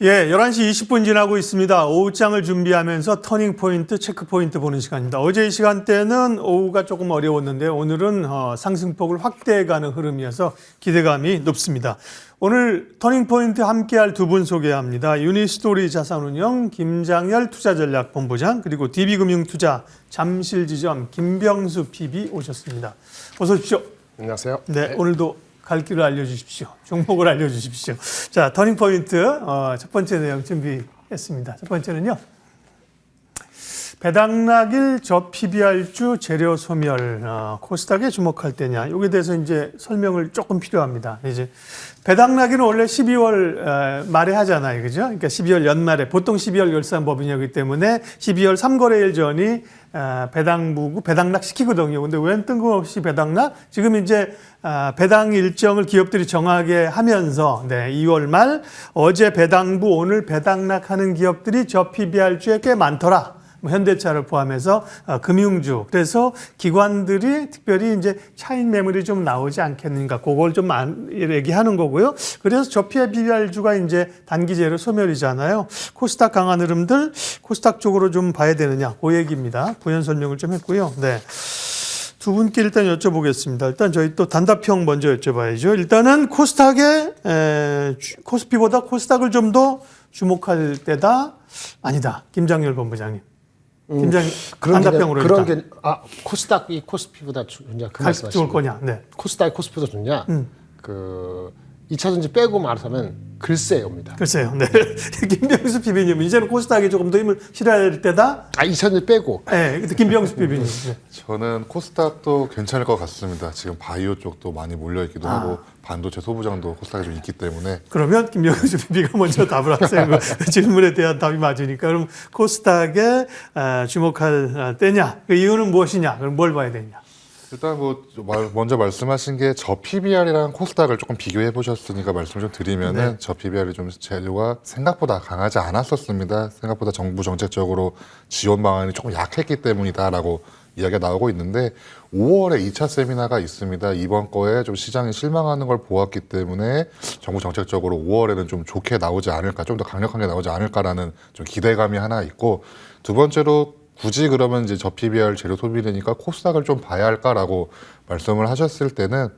예, 11시 20분 지나고 있습니다. 오후장을 준비하면서 터닝 포인트, 체크 포인트 보는 시간입니다. 어제 이 시간대는 오후가 조금 어려웠는데 오늘은 상승폭을 확대해가는 흐름이어서 기대감이 높습니다. 오늘 터닝 포인트 함께할 두 분 소개합니다. 유니스토리 자산운용 김장열 투자전략본부장 그리고 DB금융투자 잠실지점 김병수 PB 오셨습니다. 어서 오십시오. 안녕하세요. 네, 오늘도 갈 길을 알려주십시오. 종목을 알려주십시오. 자, 터닝 포인트 첫 번째 내용 준비했습니다. 첫 번째는요. 배당락일 저PBR주 재료 소멸 코스닥에 주목할 때냐. 여기에 대해서 이제 설명을 조금 필요합니다. 이제 배당락일은 원래 12월 말에 하잖아요, 그죠? 그러니까 12월 연말에 보통 12월 결산법인이기 때문에 12월 3거래일 전이 배당부고 배당락 시키거든요. 근데 웬 뜬금없이 배당락? 지금 이제 배당 일정을 기업들이 정하게 하면서 2월 말 어제 배당부 오늘 배당락하는 기업들이 저PBR주에 꽤 많더라. 현대차를 포함해서 금융주. 그래서 기관들이 특별히 이제 차익 매물이 좀 나오지 않겠는가. 그걸 좀 얘기하는 거고요. 그래서 저PBR주가 이제 단기제로 소멸이잖아요. 코스닥 강한 흐름들, 코스닥 쪽으로 좀 봐야 되느냐. 그 얘기입니다. 부연 설명을 좀 했고요. 네. 두 분께 일단 여쭤보겠습니다. 일단 저희 또 단답형 먼저 여쭤봐야죠. 일단은 코스닥에 코스피보다 코스닥을 좀 더 주목할 때다. 아니다. 김장열 본부장님. 단답형으로 그런 게 코스닥이 코스피보다 좋냐 그 말씀하시죠? 좋을 거냐? 네. 코스닥이 코스피보다 좋냐? 그 2차전지 빼고 말하자면 글쎄요입니다. 글쎄요. 네. 김병수 PB님 이제는 코스닥에 조금 더 힘을 실어야 될 때다. 2차전지 빼고. 네. 김병수 PB님. 네. 저는 코스닥도 괜찮을 것 같습니다. 지금 바이오 쪽도 많이 몰려 있기도 하고 반도체 소부장도 코스닥에 좀 있기 때문에. 그러면 김병수 PB가 먼저 답을 하세요. 그 질문에 대한 답이 맞으니까. 그럼 코스닥에 주목할 때냐? 그 이유는 무엇이냐? 그럼 뭘 봐야 되냐? 일단 먼저 말씀하신 게 저PBR이랑 코스닥을 조금 비교해 보셨으니까 말씀을 좀 드리면은 저PBR이 좀 재료가 생각보다 강하지 않았었습니다. 생각보다 정부 정책적으로 지원 방안이 조금 약했기 때문이다라고 이야기가 나오고 있는데 5월에 2차 세미나가 있습니다. 이번 거에 좀 시장이 실망하는 걸 보았기 때문에 정부 정책적으로 5월에는 좀 좋게 나오지 않을까, 좀 더 강력하게 나오지 않을까라는 좀 기대감이 하나 있고, 두 번째로 굳이 그러면 이제 저PBR 재료 소비되니까 코스닥을 좀 봐야 할까라고 말씀을 하셨을 때는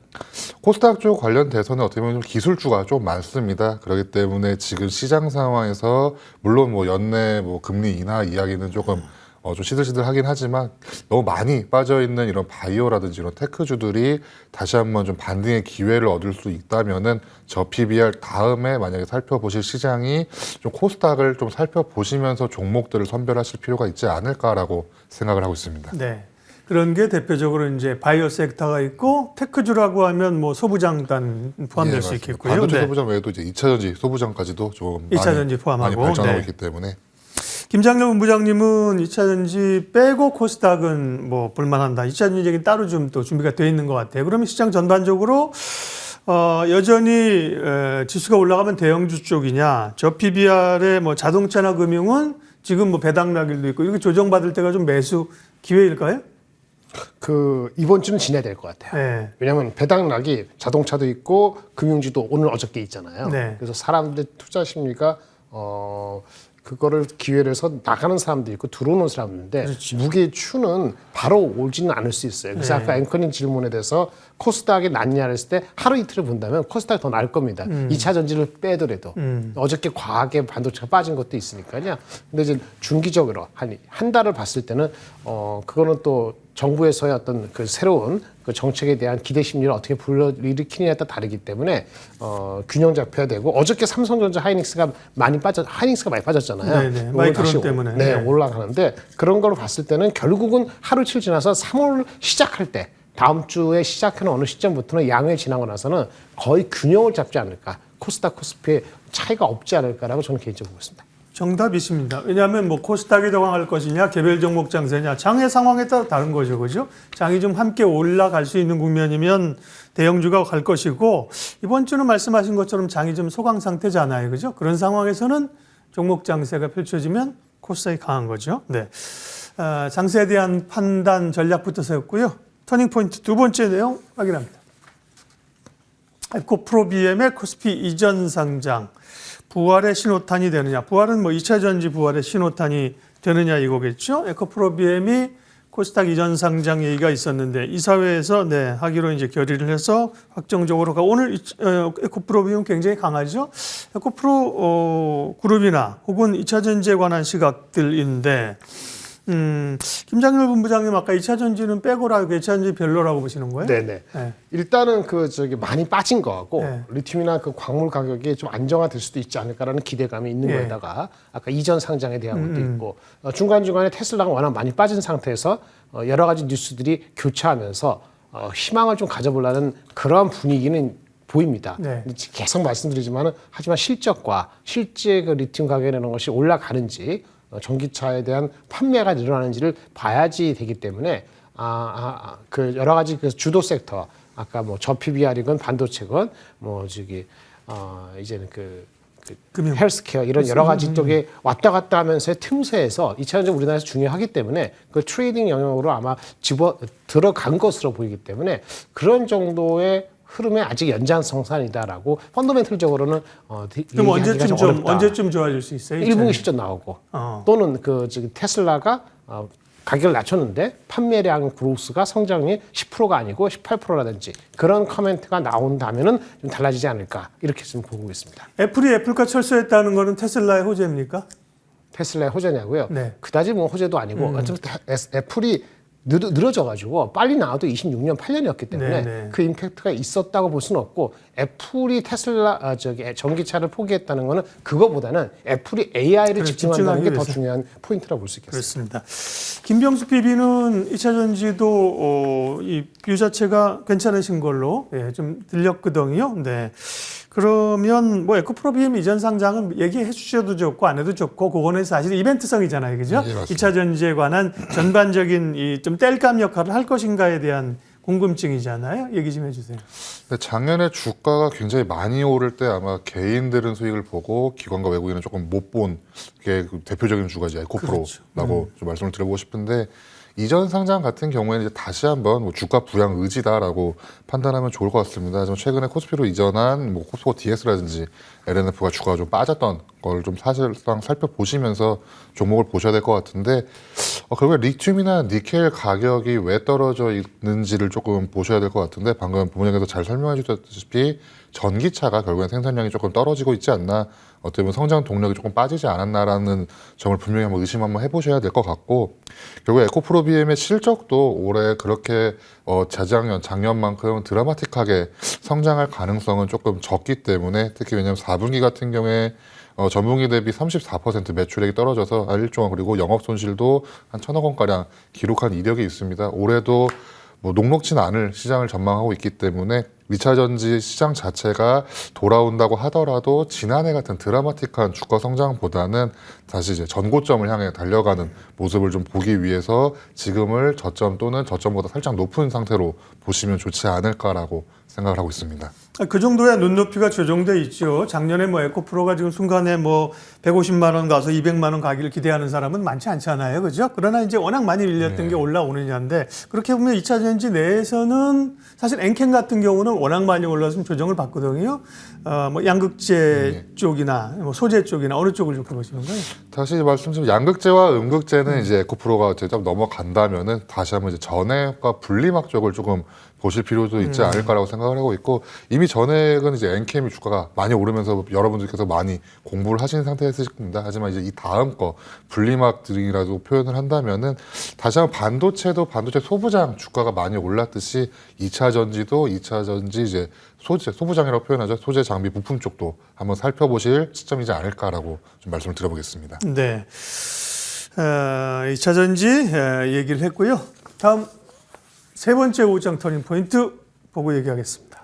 코스닥 쪽 관련돼서는 어떻게 보면 기술주가 좀 많습니다. 그렇기 때문에 지금 시장 상황에서 물론 연내 금리 인하 이야기는 조금 좀 시들시들하긴 하지만 너무 많이 빠져있는 이런 바이오라든지 이런 테크주들이 다시 한번 좀 반등의 기회를 얻을 수 있다면은 저PBR 다음에 만약에 살펴보실 시장이 좀 코스닥을 좀 살펴보시면서 종목들을 선별하실 필요가 있지 않을까라고 생각을 하고 있습니다. 네. 그런 게 대표적으로 이제 바이오 섹터가 있고 테크주라고 하면 포부장단 포함될 수 있겠고요. 반도체 소부장 외에도 이제 2차전지 소부장까지도 좀 2차전지 포함하고 많이 발전하고 있기 때문에. 김장렬 본부장님은 2차전지 빼고 코스닥은 볼만한다. 2차전지 얘기는 따로 좀 또 준비가 되어 있는 것 같아요. 그러면 시장 전반적으로 여전히 지수가 올라가면 대형주 쪽이냐, 저PBR의 자동차나 금융은 지금 배당락일도 있고 이렇게 조정받을 때가 좀 매수 기회일까요? 이번 주는 지나야 될 것 같아요. 네. 왜냐하면 배당락이 자동차도 있고 금융주도 오늘 어저께 있잖아요. 네. 그래서 사람들 투자 심리가 그거를 기회를 해서 나가는 사람도 있고 들어오는 사람인데 그렇죠. 무게의 추는 바로 오지는 않을 수 있어요. 그래서 아까 앵커님 질문에 대해서 코스닥이 낫냐 했을 때 하루 이틀을 본다면 코스닥이 더 나을 겁니다. 2차 전지를 빼더라도 어저께 과하게 반도체가 빠진 것도 있으니까요. 근데 이제 중기적으로 한 달을 봤을 때는 그거는 또 정부에서의 어떤 그 새로운 그 정책에 대한 기대 심리를 어떻게 불러일으키느냐에 따라 다르기 때문에 균형 잡혀야 되고, 어저께 삼성전자 하이닉스가 많이 빠졌잖아요. 네네. 마이크론 때문에. 네, 올라가는데 그런 걸 봤을 때는 결국은 하루 이틀 지나서 3월 시작할 때 다음 주에 시작하는 어느 시점부터는 양회 지나고 나서는 거의 균형을 잡지 않을까, 코스닥 코스피에 차이가 없지 않을까라고 저는 개인적으로 보고 있습니다. 정답이십니다. 왜냐하면 코스닥이 더 강할 것이냐, 개별 종목 장세냐, 장의 상황에 따라 다른 거죠, 그죠? 장이 좀 함께 올라갈 수 있는 국면이면 대형주가 갈 것이고, 이번 주는 말씀하신 것처럼 장이 좀 소강 상태잖아요, 그죠? 그런 상황에서는 종목 장세가 펼쳐지면 코스닥이 강한 거죠. 네, 장세에 대한 판단 전략부터 세웠고요. 터닝 포인트 두 번째 내용 확인합니다. 에코프로비엠의 코스피 이전 상장. 부활의 신호탄이 되느냐. 부활은 뭐 2차 전지 부활의 신호탄이 되느냐 이거겠죠. 에코프로비엠이 코스닥 이전 상장 얘기가 있었는데 이사회에서 하기로 이제 결의를 해서 확정적으로 오늘 에코프로비엠은 굉장히 강하죠. 에코프로 그룹이나 혹은 2차 전지에 관한 시각들인데 김장렬 본부장님 아까 2차 전지는 빼고라 2차 전지 별로라고 보시는 거예요? 네네. 네. 일단은 많이 빠진 거하고 네. 리튬이나 그 광물 가격이 좀 안정화될 수도 있지 않을까라는 기대감이 있는 네. 거에다가 아까 이전 상장에 대한 것도 있고 중간중간에 테슬라가 워낙 많이 빠진 상태에서 여러 가지 뉴스들이 교차하면서 희망을 좀 가져보려는 그러한 분위기는 보입니다. 네. 계속 말씀드리지만은 하지만 실적과 실제 그 리튬 가격이라는 것이 올라가는지 전기차에 대한 판매가 늘어나는지를 봐야지 되기 때문에 그 여러 가지 그 주도 섹터 아까 뭐 저PBR이건 반도체건 뭐 이제는 금융. 헬스케어 이런 여러 가지 쪽에 왔다 갔다 하면서의 틈새에서 2차 전지 우리나라에서 중요하기 때문에 그 트레이딩 영역으로 아마 들어간 것으로 보이기 때문에 그런 정도의 흐름의 아직 연장성산이다라고 펀더멘털적으로는 그럼 어렵다. 언제쯤 좋아질 수 있어요? 1분기 실적 나오고 또는 테슬라가 가격을 낮췄는데 판매량 그로스가 성장이 10%가 아니고 18%라든지 그런 커멘트가 나온다면은 좀 달라지지 않을까 이렇게 좀 보고 있습니다. 애플이 애플과 철수했다는 거는 테슬라의 호재입니까? 테슬라의 호재냐고요? 네. 그다지 뭐 호재도 아니고 어차피 애플이 늘어져가지고 빨리 나와도 26년 8년이었기 때문에 네네. 그 임팩트가 있었다고 볼 수는 없고 애플이 테슬라 전기차를 포기했다는 거는 그거보다는 애플이 AI를 집중한다는 게 더 중요한 포인트라고 볼 수 있겠습니다. 그렇습니다. 김병수 PB는 2차 전지도 이 뷰 자체가 괜찮으신 걸로 좀 들렸거든요. 네. 그러면 뭐 에코프로비엠 이전 상장은 얘기해 주셔도 좋고 안 해도 좋고 그거는 사실 이벤트성이잖아요. 그죠? 네, 맞습니다. 2차 전지에 관한 전반적인 이 좀 땔감 역할을 할 것인가에 대한 궁금증이잖아요. 얘기 좀 해주세요. 작년에 주가가 굉장히 많이 오를 때 아마 개인들은 수익을 보고 기관과 외국인은 조금 못 본 게 대표적인 주가지 에코프로라고 그렇죠. 좀 말씀을 드려보고 싶은데 이전 상장 같은 경우에는 이제 다시 한번 뭐 주가 부양 의지다라고 판단하면 좋을 것 같습니다. 하지만 최근에 코스피로 이전한 뭐 코스피 DS라든지 LNF가 주가가 좀 빠졌던 걸 좀 사실상 살펴보시면서 종목을 보셔야 될 것 같은데 결국에 리튬이나 니켈 가격이 왜 떨어져 있는지를 조금 보셔야 될 것 같은데 방금 부모님께서 잘 설명해 주셨다시피 전기차가 결국엔 생산량이 조금 떨어지고 있지 않나 어떻게 보면 성장 동력이 조금 빠지지 않았나라는 점을 분명히 한번 의심 한번 해보셔야 될 것 같고 결국 에코프로비엠의 실적도 올해 그렇게 작년만큼 드라마틱하게 성장할 가능성은 조금 적기 때문에 특히 왜냐하면 4분기 같은 경우에 전분기 대비 34% 매출액이 떨어져서 일종한 그리고 영업 손실도 한 1,000억 원가량 기록한 이력이 있습니다. 올해도 뭐 녹록진 않을 시장을 전망하고 있기 때문에 2차 전지 시장 자체가 돌아온다고 하더라도 지난해 같은 드라마틱한 주가 성장보다는 다시 이제 전고점을 향해 달려가는 모습을 좀 보기 위해서 지금을 저점 또는 저점보다 살짝 높은 상태로 보시면 좋지 않을까라고 생각을 하고 있습니다. 그 정도의 눈높이가 조정돼 있죠. 작년에 뭐 에코프로가 지금 순간에 뭐 150만 원 가서 200만 원 가기를 기대하는 사람은 많지 않잖아요. 그죠? 그러나 이제 워낙 많이 밀렸던 게 올라오느냐인데 그렇게 보면 2차 전지 내에서는 사실 엔캠 같은 경우는 워낙 많이 올라서 조정을 받거든요. 뭐 양극재 쪽이나 뭐 소재 쪽이나 어느 쪽을 좋게 보시는 거예요? 다시 말씀드리면 양극재와 음극재는 이제 에코프로가 제작 넘어간다면은 다시 한번 이제 전액과 분리막 쪽을 조금 보실 필요도 있지 않을까라고 생각을 하고 있고 이미 전액은 이제 엔캠이 주가가 많이 오르면서 여러분들께서 많이 공부를 하시는 상태였을 겁니다. 하지만 이제 이 다음 거 분리막들이라도 표현을 한다면은 다시 한번 반도체 소부장 주가가 많이 올랐듯이 2차 전지도 2차 전지 이제 소부장이라고 표현하죠. 소재 장비 부품 쪽도 한번 살펴보실 시점이지 않을까라고 좀 말씀을 드려보겠습니다. 네. 2차 전지 얘기를 했고요. 다음 세 번째 오장 터닝 포인트 보고 얘기하겠습니다.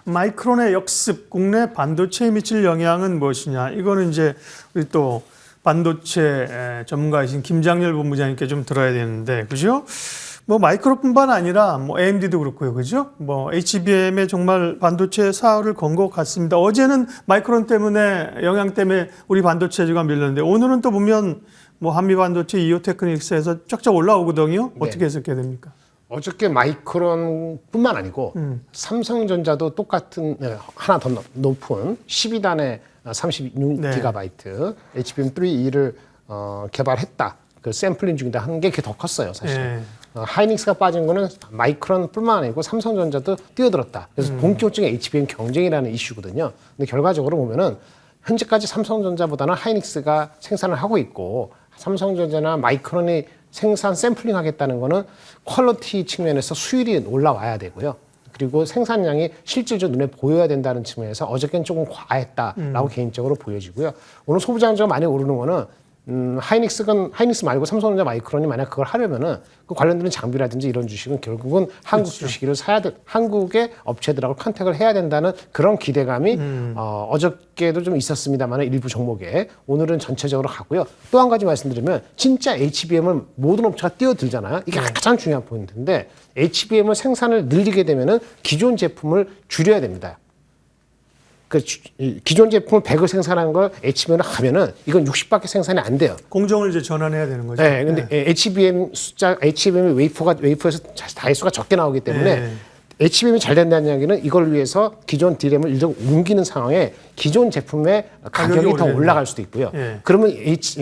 마이크론의 역습, 국내 반도체에 미칠 영향은 무엇이냐? 이거는 이제 우리 또 반도체 전문가이신 김장렬 본부장님께 좀 들어야 되는데, 그죠? 뭐 마이크론뿐만 아니라 뭐 AMD도 그렇고요, 그죠? 뭐 HBM의 정말 반도체 사활을 건 것 같습니다. 어제는 마이크론 때문에 영향 때문에 우리 반도체주가 밀렸는데 오늘은 또 보면 뭐 한미 반도체 이오테크닉스에서 쫙쫙 올라오거든요. 어떻게 해석해야 됩니까? 어저께 마이크론뿐만 아니고 삼성전자도 똑같은 하나 더 높은 12단의 36GB HBM3E를 개발했다. 그 샘플링 중이다 하는 게 그게 더 컸어요, 사실. 예. 하이닉스가 빠진 거는 마이크론뿐만 아니고 삼성전자도 뛰어들었다. 그래서 본격적인 HBM 경쟁이라는 이슈거든요. 근데 결과적으로 보면은 현재까지 삼성전자보다는 하이닉스가 생산을 하고 있고 삼성전자나 마이크론이 생산 샘플링 하겠다는 거는 퀄리티 측면에서 수율이 올라와야 되고요. 그리고 생산량이 실질적으로 눈에 보여야 된다는 측면에서 어저께는 조금 과했다라고 개인적으로 보여지고요. 오늘 소부장자가 많이 오르는 거는 하이닉스 말고 삼성전자 마이크론이 만약 그걸 하려면은 그 관련되는 장비라든지 이런 주식은 결국은 한국 주식을 사야 돼, 한국의 업체들하고 컨택을 해야 된다는 그런 기대감이 어저께도 좀 있었습니다만 일부 종목에 오늘은 전체적으로 가고요. 또 한 가지 말씀드리면 진짜 HBM을 모든 업체가 뛰어들잖아요. 이게 가장 중요한 포인트인데 HBM을 생산을 늘리게 되면은 기존 제품을 줄여야 됩니다. 그 기존 제품을 100을 생산한 걸 HBM을 하면은 이건 60밖에 생산이 안 돼요. 공정을 이제 전환해야 되는 거죠. 네, 근데 HBM의 웨이퍼에서 다이수가 적게 나오기 때문에 네. HBM이 잘 된다는 이야기는 이걸 위해서 기존 D램을 일정 옮기는 상황에 기존 제품의 가격이 더 올라갈 수도 있고요. 네. 그러면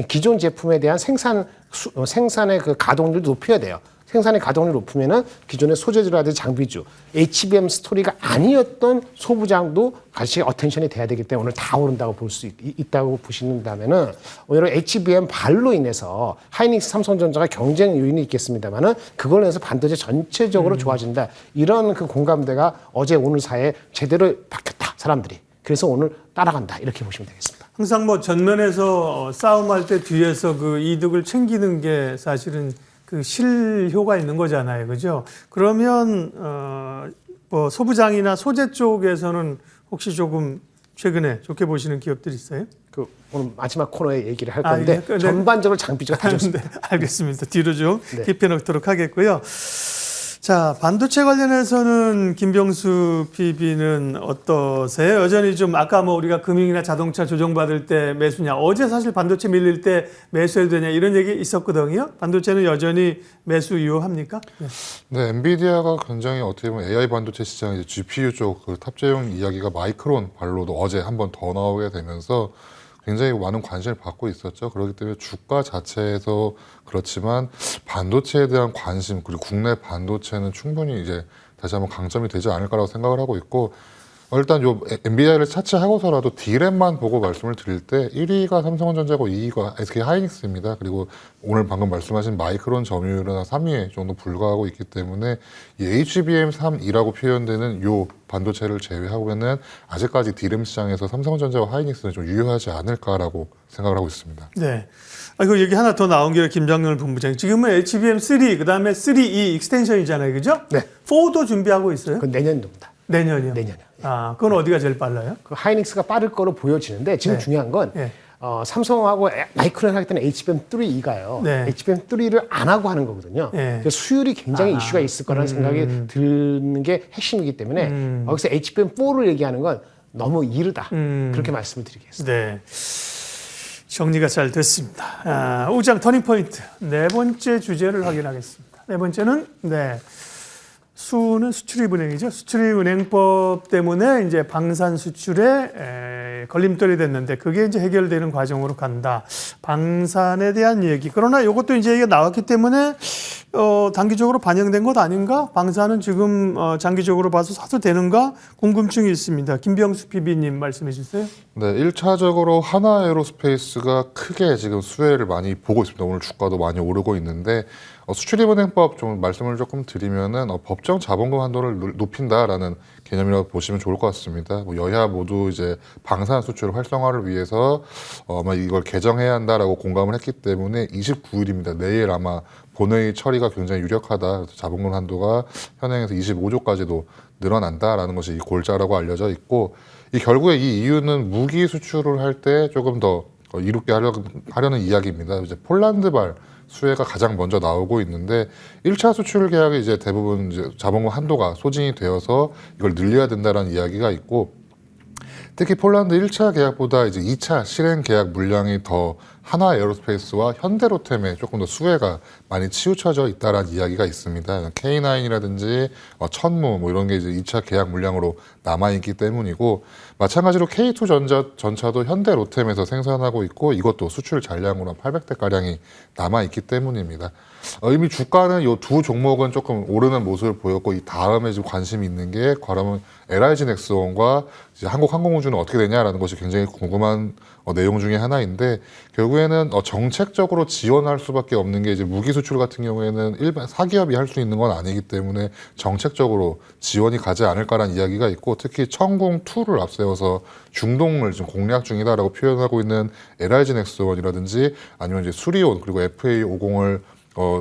기존 제품에 대한 생산의 그 가동률을 높여야 돼요. 생산의 가동률이 높으면은 기존의 소재주라든지 장비주, HBM 스토리가 아니었던 소부장도 같이 어텐션이 돼야 되기 때문에 오늘 다 오른다고 볼 수 있다고 보신다면은 오히려 HBM 발로 인해서 하이닉스, 삼성전자가 경쟁 요인이 있겠습니다만은 그걸로 해서 반도체 전체적으로 좋아진다. 이런 그 공감대가 어제 오늘 사이에 제대로 바뀌었다 사람들이. 그래서 오늘 따라간다 이렇게 보시면 되겠습니다. 항상 뭐 전면에서 싸움할 때 뒤에서 그 이득을 챙기는 게 사실은 그 실효가 있는 거잖아요, 그죠? 그러면 뭐 소부장이나 소재 쪽에서는 혹시 조금 최근에 좋게 보시는 기업들이 있어요? 그 오늘 마지막 코너에 얘기를 할 건데 네. 전반적으로 장비주가 다 좋습니다. 네, 알겠습니다. 뒤로 좀 네. 깊이 넣도록 하겠고요. 자, 반도체 관련해서는 김병수 PB는 어떠세요? 여전히 좀 아까 뭐 우리가 금융이나 자동차 조정받을 때 매수냐, 어제 사실 반도체 밀릴 때 매수해도 되냐 이런 얘기 있었거든요. 반도체는 여전히 매수 유효합니까? 네. 네, 엔비디아가 굉장히 어떻게 보면 AI 반도체 시장 이제 GPU 쪽 그 탑재용 이야기가 마이크론 발로도 어제 한 번 더 나오게 되면서 굉장히 많은 관심을 받고 있었죠. 그렇기 때문에 주가 자체에서 그렇지만 반도체에 대한 관심 그리고 국내 반도체는 충분히 이제 다시 한번 강점이 되지 않을까라고 생각을 하고 있고 일단 요 엔비디아를 차치하고서라도 D램만 보고 말씀을 드릴 때 1위가 삼성전자고 2위가 SK 하이닉스입니다. 그리고 오늘 방금 말씀하신 마이크론 점유율은 3위 정도 불과하고 있기 때문에 이 HBM3E라고 표현되는 요 반도체를 제외하고는 아직까지 D램 시장에서 삼성전자와 하이닉스는 좀 유효하지 않을까라고 생각을 하고 있습니다. 네. 그 얘기 하나 더 나온 게 김장렬 본부장님. 지금은 HBM3, 그 다음에 3E 익스텐션이잖아요, 그죠? 네. 4도 준비하고 있어요? 그건 내년도입니다. 내년이요? 내년이요. 아, 그건 어디가 제일 빨라요? 그 하이닉스가 빠를 거로 보여지는데 지금 네. 중요한 건 네. 삼성하고 마이크론 할 때는 HBM3E가요. 네. HBM3를 안 하고 하는 거거든요. 네. 그래서 수율이 굉장히 이슈가 있을 거라는 생각이 드는 게 핵심이기 때문에 여기서 HBM4를 얘기하는 건 너무 이르다. 그렇게 말씀을 드리겠습니다. 네. 정리가 잘 됐습니다. 우장 터닝포인트. 네 번째 주제를 확인하겠습니다. 네 번째는, 수는 수출입은행이죠. 수출입은행법 때문에 이제 방산 수출에 걸림돌이 됐는데 그게 이제 해결되는 과정으로 간다. 방산에 대한 얘기. 그러나 이것도 이제 얘기가 나왔기 때문에 단기적으로 반영된 것 아닌가? 방산은 지금 장기적으로 봐서 사도 되는가? 궁금증이 있습니다. 김병수 PB님 말씀해 주세요. 네, 1차적으로 하나에로스페이스가 크게 지금 수혜를 많이 보고 있습니다. 오늘 주가도 많이 오르고 있는데 수출입은행법 좀 말씀을 조금 드리면은 법정 자본금 한도를 높인다라는 개념이라고 보시면 좋을 것 같습니다. 뭐 여야 모두 이제 방산 수출 활성화를 위해서 아마 이걸 개정해야 한다라고 공감을 했기 때문에 29일입니다. 내일 아마 본회의 처리가 굉장히 유력하다. 그래서 자본금 한도가 현행에서 25조까지도 늘어난다라는 것이 이 골자라고 알려져 있고 이 결국에 이 이유는 무기 수출을 할 때 조금 더 이롭게 하려는 이야기입니다. 이제 폴란드발 수혜가 가장 먼저 나오고 있는데 1차 수출 계약이 이제 대부분 이제 자본금 한도가 소진이 되어서 이걸 늘려야 된다는 이야기가 있고 특히 폴란드 1차 계약보다 이제 2차 실행 계약 물량이 더 한화 에어로스페이스와 현대로템에 조금 더 수혜가 많이 치우쳐져 있다라는 이야기가 있습니다. K9이라든지 천무 뭐 이런 게 이제 2차 계약 물량으로 남아 있기 때문이고, 마찬가지로 K2 전차도 현대로템에서 생산하고 있고 이것도 수출 잔량으로 800대 가량이 남아 있기 때문입니다. 이미 주가는 이 두 종목은 조금 오르는 모습을 보였고, 이 다음에 좀 관심이 있는 게 과연 LIG 넥스원과 이제 한국항공우주는 어떻게 되냐라는 것이 굉장히 궁금한 내용 중에 하나인데, 결국에는 정책적으로 지원할 수밖에 없는 게 이제 무기 수출 같은 경우에는 일반 사기업이 할 수 있는 건 아니기 때문에 정책적으로 지원이 가지 않을까라는 이야기가 있고, 특히 천궁2를 앞세워서 중동을 좀 공략 중이다라고 표현하고 있는 LIG 넥스원이라든지 아니면 이제 수리온 그리고 FA50을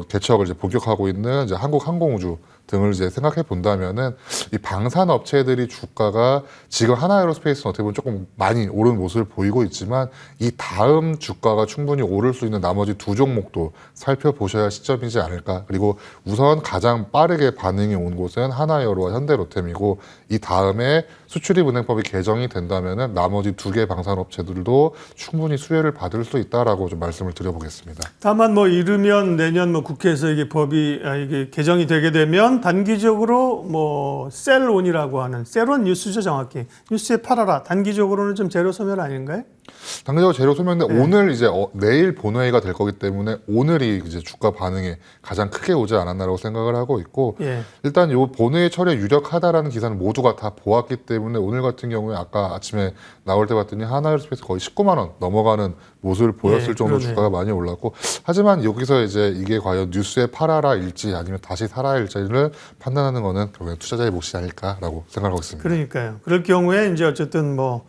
개척을 이제 복역하고 있는 이제 한국항공우주 등을 이제 생각해 본다면은 이 방산 업체들이 주가가 지금 하나에어로스페이스는 어떻게 보면 조금 많이 오른 모습을 보이고 있지만, 이 다음 주가가 충분히 오를 수 있는 나머지 두 종목도 살펴보셔야 할 시점이지 않을까. 그리고 우선 가장 빠르게 반응이 온 곳은 하나에어로와 현대로템이고, 이 다음에 수출입은행법이 개정이 된다면은 나머지 두 개 방산 업체들도 충분히 수혜를 받을 수 있다라고 좀 말씀을 드려보겠습니다. 다만 뭐 이르면 내년 뭐 국회에서 이게 법이 이게 개정이 되게 되면 단기적으로 뭐 셀온이라고 하는, 셀온 뉴스죠 정확히, 뉴스에 팔아라, 단기적으로는 좀 재료 소멸 아닌가요? 당장적으로 재료 소멸인데 오늘 이제 내일 본회의가 될 거기 때문에 오늘이 이제 주가 반응이 가장 크게 오지 않았나라고 생각을 하고 있고, 일단 요 본회의 처리에 유력하다라는 기사는 모두가 다 보았기 때문에 오늘 같은 경우에 아까 아침에 나올 때 봤더니 하나에어로스페이스 거의 19만 원 넘어가는 모습을 보였을 정도로 주가가 많이 올랐고, 하지만 여기서 이제 이게 과연 뉴스에 팔아라일지 아니면 다시 사라일지를 판단하는 거는 결국엔 투자자의 몫이 아닐까라고 생각하고 있습니다. 그러니까요. 그럴 경우에 이제 어쨌든 뭐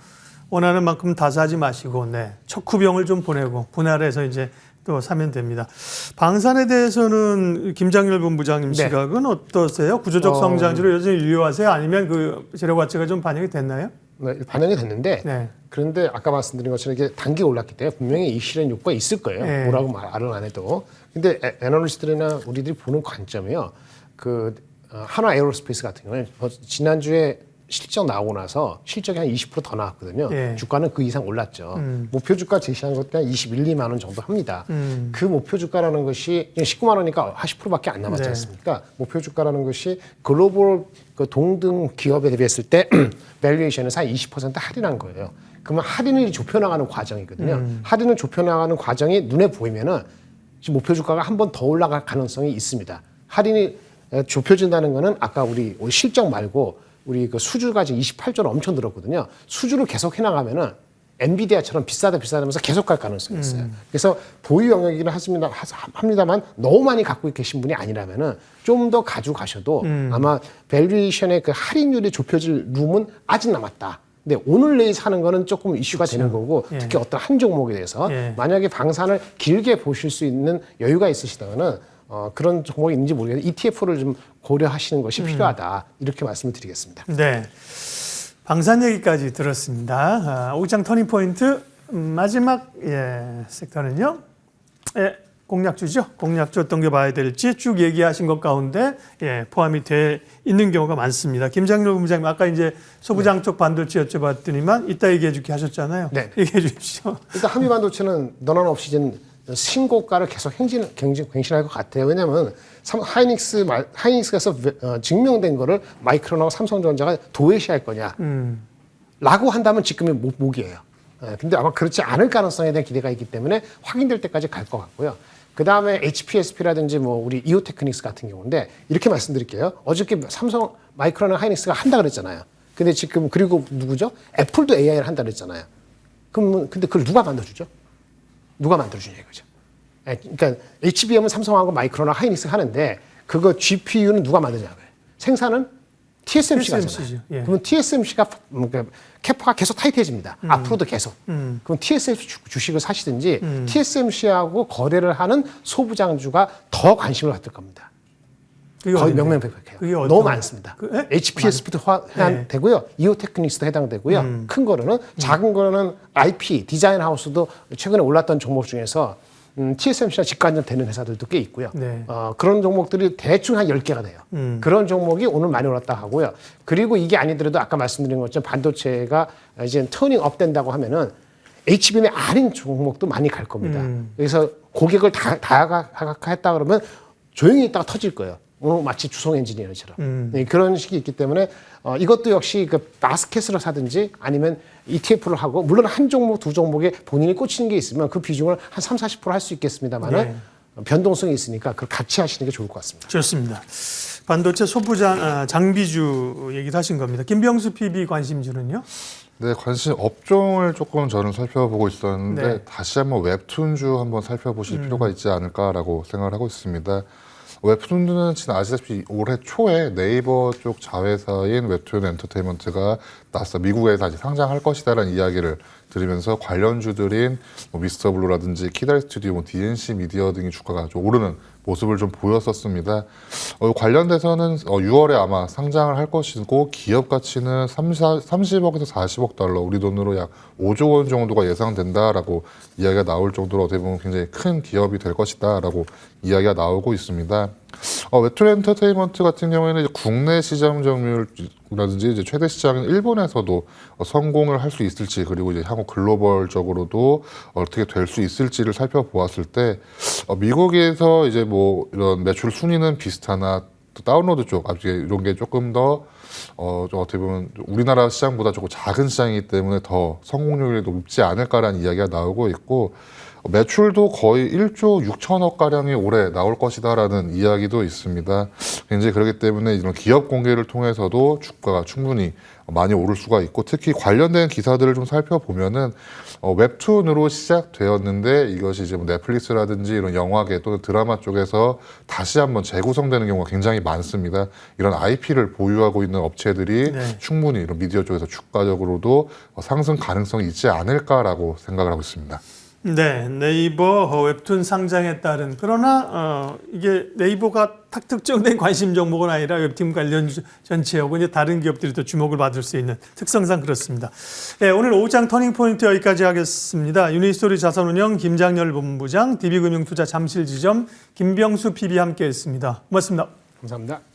원하는 만큼 다 사지 마시고, 척후병을 좀 보내고 분할해서 이제 또 사면 됩니다. 방산에 대해서는 김장렬 본부장님 시각은 어떠세요? 구조적 성장주로 여전히 유효하세요? 아니면 그 재료 가치가 좀 반영이 됐나요? 네, 반영이 됐는데, 그런데 아까 말씀드린 것처럼 이게 단기 올랐기 때문에 분명히 이 실현 욕구가 있을 거예요. 뭐라고 말은 안 해도. 근데 애널리스트들이나 우리들이 보는 관점이요. 한화 에어로스페이스 같은 경우는 지난주에 실적 나오고 나서 실적이 한 20% 더 나왔거든요. 주가는 그 이상 올랐죠. 목표 주가 제시한 것도 한 21, 2만 원 정도 합니다. 그 목표 주가라는 것이 19만 원이니까 10%밖에 안 남았지 않습니까? 목표 주가라는 것이 글로벌 그 동등 기업에 대비했을 때 밸류에이션에서 한 20% 할인한 거예요. 그러면 할인을 좁혀나가는 과정이거든요. 할인을 좁혀나가는 과정이 눈에 보이면은 지금 목표 주가가 한 번 더 올라갈 가능성이 있습니다. 할인이 좁혀진다는 거는 아까 우리 실적 말고 우리 그 수주가 지금 28조로 엄청 늘었거든요. 수주를 계속 해나가면은 엔비디아처럼 비싸다면서 계속 갈 가능성이 있어요. 그래서 보유 영역이긴 합니다만 너무 많이 갖고 계신 분이 아니라면은 좀 더 가져가셔도 아마 밸류에이션의 그 할인율이 좁혀질 룸은 아직 남았다. 근데 오늘 내일 사는 거는 조금 이슈가 되는 거고, 특히 어떤 한 종목에 대해서 만약에 방산을 길게 보실 수 있는 여유가 있으시다면은 그런 종목이 있는지 모르겠는데 ETF를 좀 고려하시는 것이 필요하다, 이렇게 말씀을 드리겠습니다. 네, 방산 얘기까지 들었습니다. 오장 터닝포인트 마지막 섹터는요. 공략주죠. 공략주 어떤 게 봐야 될지 쭉 얘기하신 것 가운데 포함이 돼 있는 경우가 많습니다. 김장렬 본부장님, 아까 이제 소부장 쪽 반도체 여쭤봤더니만 이따 얘기해 주게 하셨잖아요. 얘기해 주십시오. 일단 한미반도체는 너나 없이 지금 신고가를 계속 갱신할 것 같아요. 왜냐하면 하이닉스에서 증명된 거를 마이크론하고 삼성전자가 도외시할 거냐 라고 한다면 지금의 목이에요. 근데 아마 그렇지 않을 가능성에 대한 기대가 있기 때문에 확인될 때까지 갈 것 같고요. 그 다음에 HPSP라든지 뭐 우리 이오테크닉스 같은 경우인데, 이렇게 말씀드릴게요. 어저께 삼성, 마이크론과 하이닉스가 한다 그랬잖아요. 근데 지금 그리고 누구죠? 애플도 AI를 한다 그랬잖아요. 근데 그걸 누가 만들어주죠? 누가 만들어주냐 이거죠. 그러니까 HBM은 삼성하고 마이크론하고 하이닉스가 하는데 그거 GPU는 누가 만드냐고요. 생산은 TSMC가 하잖아요. 그러면 TSMC가 캐파가 계속 타이트해집니다. 앞으로도 계속. 그럼 TSMC 주식을 사시든지 TSMC하고 거래를 하는 소부장주가 더 관심을 갖을 겁니다. 거의 명명백백해요. 너무 많습니다. HPSP도 해당되고요. 이오테크닉스도 해당되고요. 큰 거로는. 작은 거로는 IP, 디자인 하우스도 최근에 올랐던 종목 중에서 TSMC랑 직관전 되는 회사들도 꽤 있고요. 그런 종목들이 대충 한 10개가 돼요. 그런 종목이 오늘 많이 올랐다 하고요. 그리고 이게 아니더라도 아까 말씀드린 것처럼 반도체가 이제 터닝 업 된다고 하면은 HBN의 아닌 종목도 많이 갈 겁니다. 그래서 고객을 다각화했다 그러면 조용히 있다가 터질 거예요. 마치 주성 엔지니어처럼. 네, 그런 식이 있기 때문에 이것도 역시 그 바스켓으로 사든지 아니면 ETF를 하고 물론 한 종목, 두 종목에 본인이 꽂히는 게 있으면 그 비중을 한 30, 40% 할 수 있겠습니다만은 네. 변동성이 있으니까 그걸 같이 하시는 게 좋을 것 같습니다. 좋습니다. 반도체 소부장 장비주 얘기를 하신 겁니다. 김병수 PB 관심주는요? 네, 관심 업종을 조금 저는 살펴보고 있었는데 네. 다시 한번 웹툰주 한번 살펴보실 필요가 있지 않을까라고 생각을 하고 있습니다. 웹툰은 지금 아시다시피 올해 초에 네이버 쪽 자회사인 웹툰 엔터테인먼트가 나서 미국에서 아직 상장할 것이다라는 이야기를 들으면서 관련주들인 미스터 블루라든지 키다리 스튜디오, DNC 미디어 등의 주가가 좀 오르는 모습을 좀 보였었습니다. 관련돼서는 6월에 아마 상장을 할 것이고 기업 가치는 30억에서 40억 달러, 우리 돈으로 약 5조 원 정도가 예상된다라고 이야기가 나올 정도로 어떻게 보면 굉장히 큰 기업이 될 것이다라고 이야기가 나오고 있습니다. 웹툰 엔터테인먼트 같은 경우에는 이제 국내 시장 점유율이라든지 이제 최대 시장인 일본에서도 성공을 할 수 있을지, 그리고 이제 향후 글로벌적으로도 어떻게 될 수 있을지를 살펴보았을 때 미국에서 이제 뭐 이런 매출 순위는 비슷하나 또 다운로드 쪽 이런 게 조금 더 좀 어떻게 보면 우리나라 시장보다 조금 작은 시장이기 때문에 더 성공률이 높지 않을까라는 이야기가 나오고 있고, 매출도 거의 1조 6천억 가량이 올해 나올 것이다라는 이야기도 있습니다. 굉장히 그렇기 때문에 이런 기업 공개를 통해서도 주가가 충분히 많이 오를 수가 있고, 특히 관련된 기사들을 좀 살펴보면은 웹툰으로 시작되었는데 이것이 이제 뭐 넷플릭스라든지 이런 영화계 또는 드라마 쪽에서 다시 한번 재구성되는 경우가 굉장히 많습니다. 이런 IP를 보유하고 있는 업체들이 네. 충분히 이런 미디어 쪽에서 주가적으로도 상승 가능성이 있지 않을까라고 생각을 하고 있습니다. 네, 네이버 웹툰 상장에 따른, 그러나 이게 네이버가 딱 특정된 관심 종목은 아니라 웹툰 관련 전체하고 이제 다른 기업들이 또 주목을 받을 수 있는 특성상 그렇습니다. 네, 오늘 오후장 터닝포인트 여기까지 하겠습니다. 유니스토리 자산운용 김장렬 본부장, DB금융투자 잠실지점 김병수 PB 함께했습니다. 고맙습니다. 감사합니다.